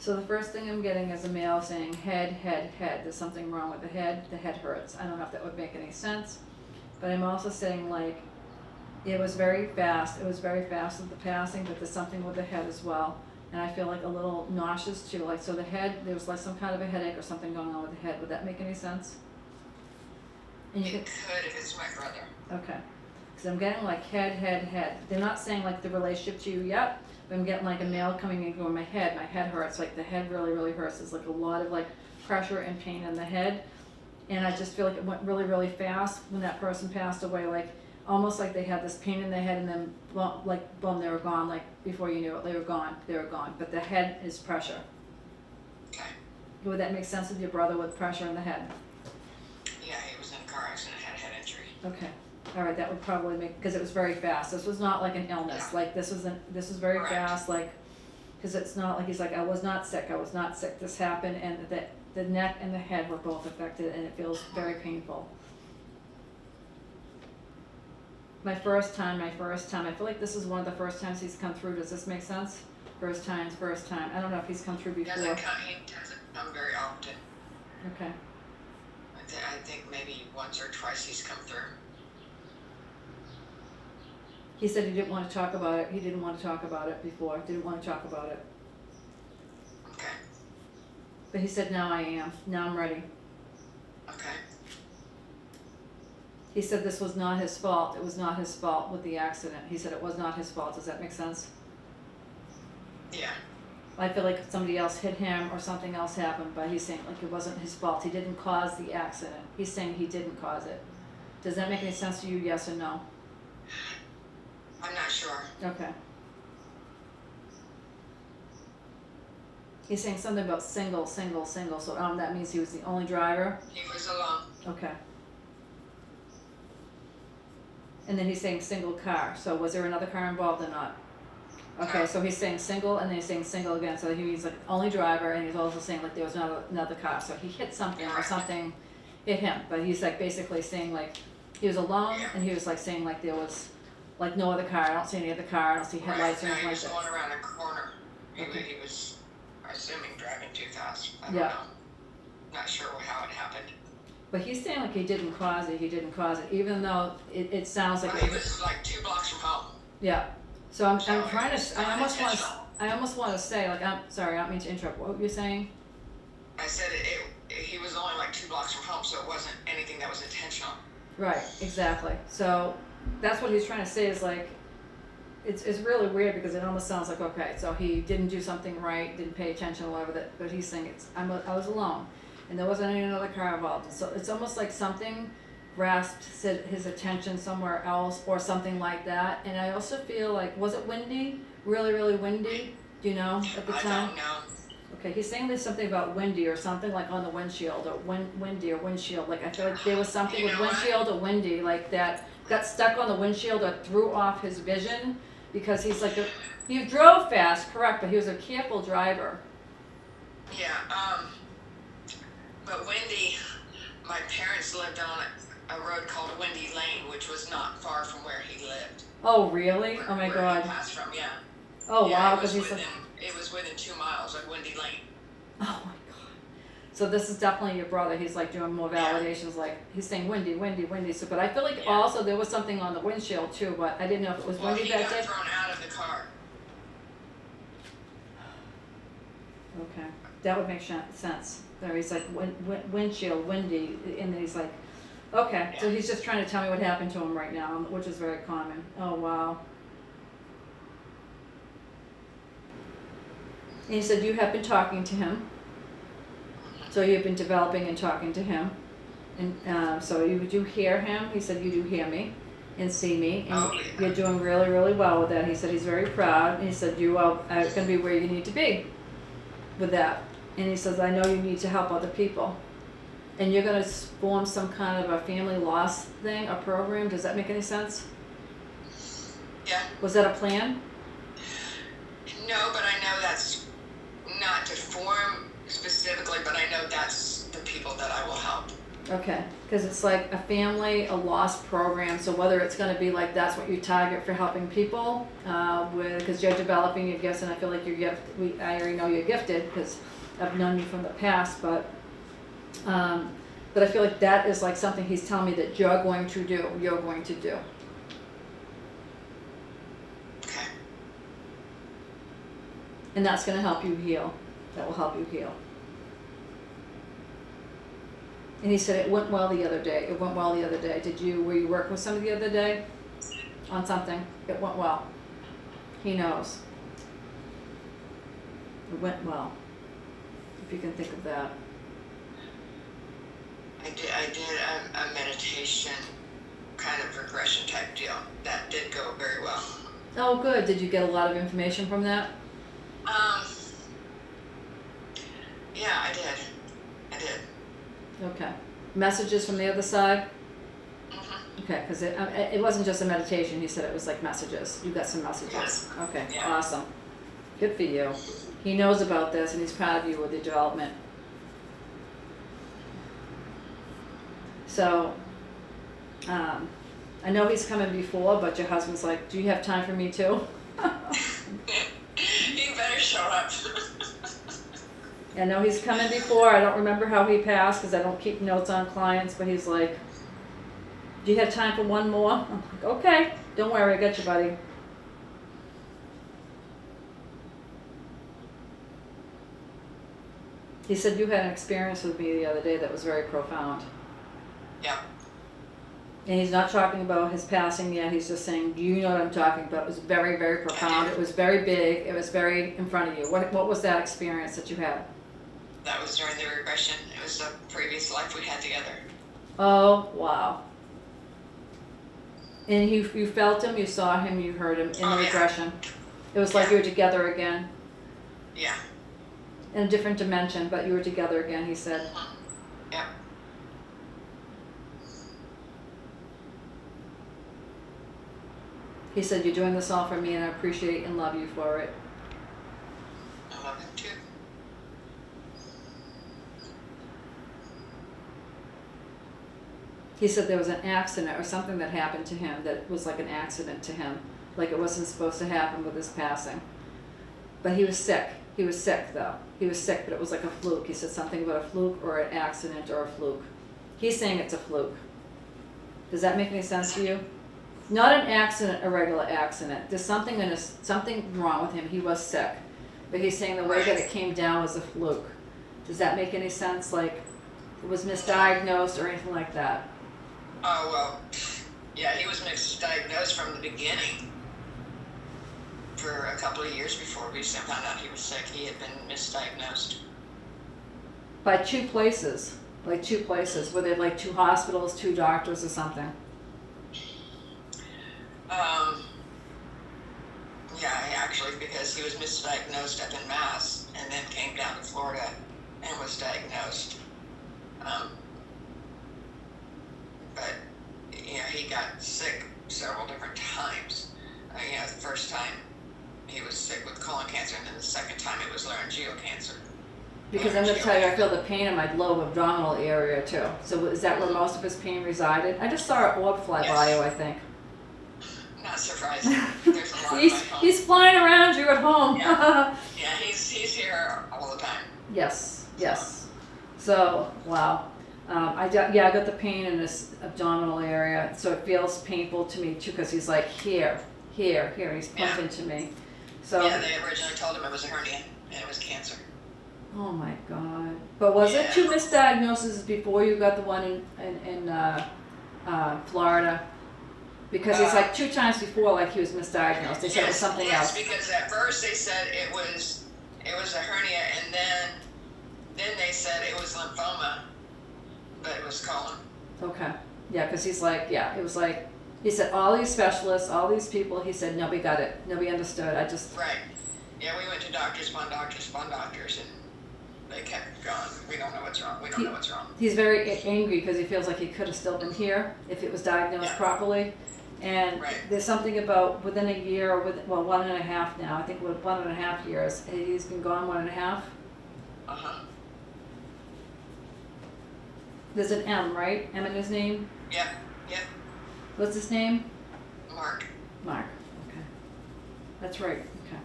So the first thing I'm getting is a male saying head, head, head. There's something wrong with the head hurts. I don't know if that would make any sense. But I'm also saying like, it was very fast with the passing, but there's something with the head as well. And I feel like a little nauseous too, like so the head, there was like some kind of a headache or something going on with the head. Would that make any sense? And you It could if it's my brother. Okay. Because I'm getting like head, head, head. They're not saying like the relationship to you yet, but I'm getting like a male coming in going, my head hurts. Like the head really, really hurts. There's like a lot of like pressure and pain in the head. And I just feel like it went really, really fast when that person passed away. Like almost like they had this pain in their head and then boom, they were gone. Like before you knew it, they were gone. But the head is pressure. Okay. Would that make sense with your brother with pressure in the head? Yeah, he was in a car accident, had a head injury. Okay. All right, that would probably make, because it was very fast. This was not like an illness. Yeah. Like this was very Correct. fast. Like, because it's not like he's like, I was not sick. This happened, and the neck and the head were both affected, and it feels very painful. My first time. I feel like this is one of the first times he's come through. Does this make sense? First time. I don't know if he's come through before. He doesn't come very often. Okay. I think maybe once or twice he's come through. He said he didn't want to talk about it. He didn't want to talk about it before. Didn't want to talk about it. Okay. But he said, now I am. Now I'm ready. Okay. He said this was not his fault. It was not his fault with the accident. He said it was not his fault. Does that make sense? Yeah. I feel like somebody else hit him or something else happened, but he's saying like it wasn't his fault. He didn't cause the accident. He's saying he didn't cause it. Does that make any sense to you, yes or no? I'm not sure. Okay. He's saying something about single, so that means he was the only driver? He was alone. Okay. And then he's saying single car, so was there another car involved or not? Okay, so he's saying single and then he's saying single again, so he means like only driver, and he's also saying like there was another car, so he hit something or something hit him, but he's like basically saying like he was alone, and he was like saying like there was like no other car, I don't see any other car, I don't see headlights or anything like that. He was going around a corner. Okay. He was, assuming, driving too fast. I don't Yeah. know. Not sure how it happened. But he's saying like he didn't cause it, even though it sounds like He was like 2 blocks from home. Yeah. So I'm So trying it's to, I unintentional. almost want to say, like, I'm sorry, I don't mean to interrupt. What were you saying? I said he was only like 2 blocks from home, so it wasn't anything that was intentional. Right, exactly. So that's what he's trying to say is like, it's really weird because it almost sounds like, okay, so he didn't do something right, didn't pay attention or whatever, but he's saying I was alone and there wasn't any other car involved. So it's almost like something grasped his attention somewhere else or something like that. And I also feel like, was it windy? Really, really windy? Do you know at the time? I don't know. Okay, he's saying there's something about windy or something like on the windshield or windy or windshield. Like I feel like there was something with windshield or windy like that got stuck on the windshield or threw off his vision because he's like, he drove fast, correct, but he was a careful driver. Yeah, but Wendy, my parents lived on a road called Windy Lane, which was not far from where he lived. Oh, really? Oh my Where God. he passed from, yeah. Oh, yeah, wow, because he's like, it was within 2 miles of Windy Lane. oh my God. So this is definitely your brother. He's like doing more validations, like he's saying windy, windy, windy. So, but I feel like also there was something on the windshield too, but I didn't know if it was windy that day. He got thrown out of the car. Okay, that would make sense. There he's like windshield, windy, and then he's like, okay, so he's just trying to tell me what happened to him right now, which is very common. Oh wow. And he said you have been talking to him, so you've been developing and talking to him, and so you do hear him. He said you do hear me and see me, and you're doing really, really well with that. He said he's very proud, and he said you are going to be where you need to be with that. And he says, I know you need to help other people. And you're going to form some kind of a family loss thing, a program. Does that make any sense? Yeah. Was that a plan? No, but I know that's not to form specifically, but I know that's the people that I will help. Okay, because it's like a family, a lost program, so whether it's gonna be like, that's what you target for helping people, because you're developing your gifts, and I feel like I already know you're gifted, because I've known you from the past, but I feel like that is like something he's telling me that you're going to do. Okay. And that's gonna help you heal. That will help you heal. And he said it went well the other day. Were you working with somebody the other day on something? It went well. He knows. It went well. If you can think of that. I did a meditation kind of regression type deal. That did go very well. Oh, good. Did you get a lot of information from that? Yeah, I did. Okay. Messages from the other side? Mm-hmm. Okay, because it wasn't just a meditation. He said it was like messages. You got some messages. Yes. Okay, Yeah. Awesome. Good for you. He knows about this, and he's proud of you with your development. So, I know he's coming before, but your husband's like, do you have time for me too? You better show up. I know he's coming before. I don't remember how he passed because I don't keep notes on clients, but he's like, do you have time for one more? I'm like, okay, don't worry, I got you, buddy. He said you had an experience with me the other day that was very profound. Yeah. And he's not talking about his passing yet. He's just saying, do you know what I'm talking about? It was very, very profound. It was very big. It was very in front of you. What was that experience that you had? That was during the regression. It was the previous life we had together. Oh, wow. And you felt him, you saw him, you heard him in the regression. It was like you were together again. Yeah. In a different dimension, but you were together again, he said. Mm-hmm. Yeah. He said, you're doing this all for me, and I appreciate and love you for it. I love him too. He said there was an accident or something that happened to him that was like an accident to him. Like it wasn't supposed to happen with his passing. But he was sick. He was sick though. He was sick, but it was like a fluke. He said something about a fluke or an accident or a fluke. He's saying it's a fluke. Does that make any sense to you? Not an accident, a regular accident. There's something something wrong with him. He was sick. But he's saying the way that it came down was a fluke. Does that make any sense? Like it was misdiagnosed or anything like that? Oh, well, yeah, he was misdiagnosed from the beginning. For a couple of years before we found out he was sick, he had been misdiagnosed. By two places. Like two places. Were there like two hospitals, two doctors or something? Yeah, actually, because he was misdiagnosed up in Mass and then came down to Florida and was diagnosed. But, you know, he got sick several different times. You know, the first time he was sick with colon cancer, and then the second time it was laryngeal cancer. Because I'm going to tell you, I feel the pain in my lower abdominal area too. So is that where most of his pain resided? I just saw an orb fly by you, I think. Not surprising. There's a lot he's flying around you at home. Yeah, he's here all the time. Yes. So, wow. I got the pain in this abdominal area, so it feels painful to me too, because he's like, here, he's pumping to me. So, yeah, they originally told him it was a hernia, and it was cancer. Oh my God. But was it two misdiagnoses before you got the one in Florida? Because it's like two times before, like he was misdiagnosed. They said it was something else. Yes, because at first they said it was a hernia, and then they said it was lymphoma, but it was colon. Okay. Yeah, because he's like, it was like, he said all these specialists, all these people, he said nobody got it. Nobody understood. Right. Yeah, we went to doctors, and they kept going. We don't know what's wrong. He's very angry because he feels like he could have still been here if it was diagnosed properly. And there's something about within a year, or 1.5 now, I think with 1.5 years, he's been gone 1.5. There's an M, right? M in his name? Yeah, yeah. What's his name? Mark. Mark. Okay. That's right. Okay.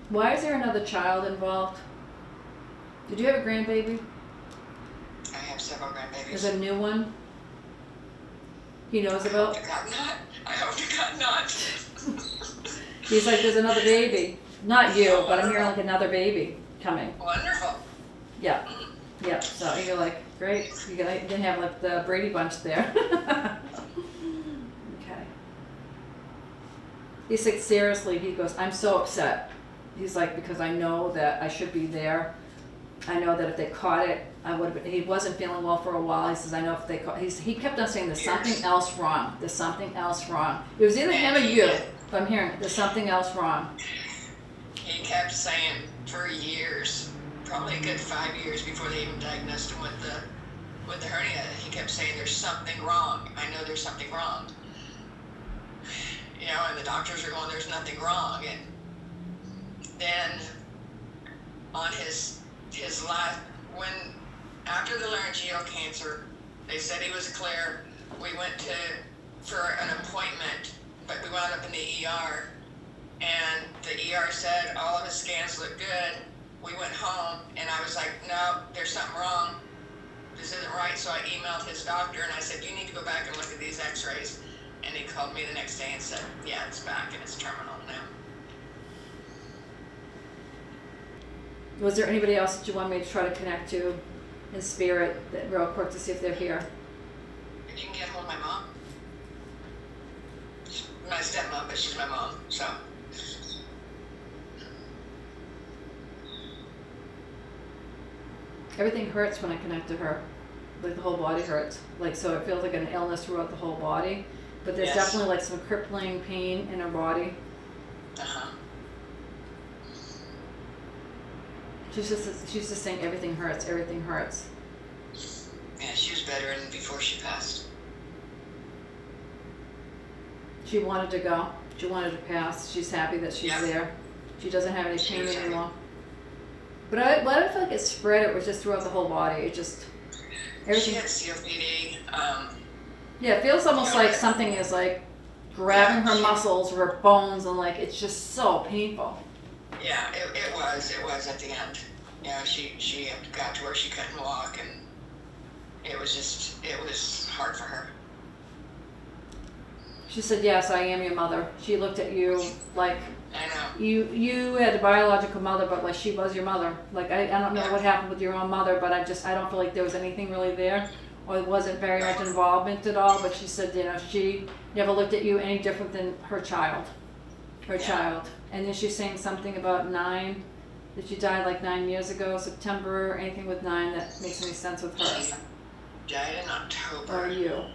Why is there another child involved? Did you have a grandbaby? I have several grandbabies. There's a new one he knows about? I hope to God not. I hope to God not. He's like, there's another baby. Not you, but I'm hearing like another baby coming. Wonderful. Yeah. Yeah. So you're like, great. You're gonna have like the Brady Bunch there. Okay. He's like, seriously, he goes, I'm so upset. He's like, because I know that I should be there. I know that if they caught it, I would have been, he wasn't feeling well for a while. He says, I know if they caught, he kept on saying, there's something else wrong. There's something else wrong. It was either him or you, but I'm hearing, there's something else wrong. He kept saying for years, probably a good 5 years before they even diagnosed him with the hernia, he kept saying, there's something wrong. I know there's something wrong. You know, and the doctors are going, there's nothing wrong. And then on his last, after the laryngeal cancer, they said he was clear. We went for an appointment, but we wound up in the ER, and the ER said all of his scans look good. We went home, and I was like, no, there's something wrong. This isn't right. So I emailed his doctor, and I said, you need to go back and look at these x-rays. And he called me the next day and said, yeah, it's back, and it's terminal now. Was there anybody else that you want me to try to connect to in spirit, that real quick, to see if they're here? If you can get hold of my mom. She's my stepmom, but she's my mom, so. Everything hurts when I connect to her. Like the whole body hurts. Like, so it feels like an illness throughout the whole body. But there's definitely like some crippling pain in her body. Uh-huh. She's just saying everything hurts, everything hurts. Yeah, she was better before she passed. She wanted to go. She wanted to pass. She's happy that she's there. She doesn't have any pain anymore. But I feel like it spread. It was just throughout the whole body. It just everything. She had COPD. Yeah, it feels almost like something is like grabbing her muscles or her bones, and like it's just so painful. Yeah, it was at the end. You know, she got to where she couldn't walk, and it was hard for her. She said, yes, I am your mother. She looked at you like I know. you had a biological mother, but like she was your mother. Like I don't know what happened with your own mother, but I don't feel like there was anything really there, or it wasn't very much involvement at all. But she said, you know, she never looked at you any different than her child. And then she's saying something about 9, that she died like 9 years ago, September, anything with 9 that makes any sense with her. She died in October. Or you.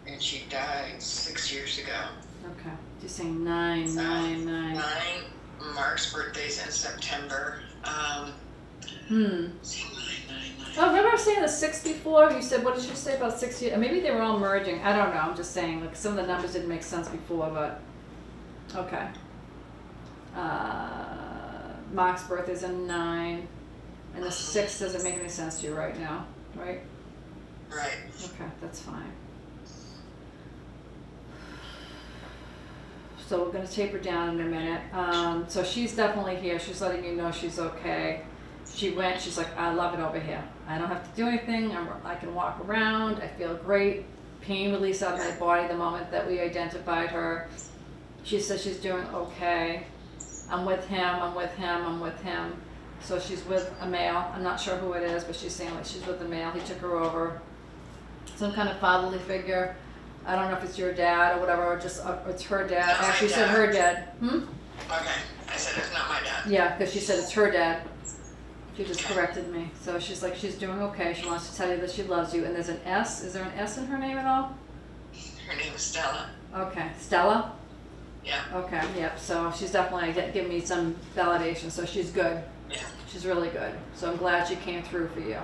And she died 6 years ago. Okay. She's saying 9, 9, 9. 9. Mark's birthday's in September. Oh, remember I was saying the 6 before? You said, what did you say about 6 years? Maybe they were all merging. I don't know. I'm just saying, like, some of the numbers didn't make sense before, but okay. Mark's birthday's in 9, and the 6 doesn't make any sense to you right now, right? Right. Okay, that's fine. So we're going to taper down in a minute. So she's definitely here. She's letting you know she's okay. She went, she's like, I love it over here. I don't have to do anything. I can walk around. I feel great. Pain release out of my body the moment that we identified her. She says she's doing okay. I'm with him. So she's with a male. I'm not sure who it is, but she's saying like she's with a male. He took her over. Some kind of fatherly figure. I don't know if it's your dad or whatever, or just it's her dad. Actually, she said her dad. Okay. I said it's not my dad. Yeah, because she said it's her dad. She just corrected me. So she's like, she's doing okay. She wants to tell you that she loves you. And there's an S. Is there an S in her name at all? Her name is Stella. Okay. Stella? Yeah. Okay, yep. So she's definitely giving me some validation. So she's good. Yeah. She's really good. So I'm glad she came through for you.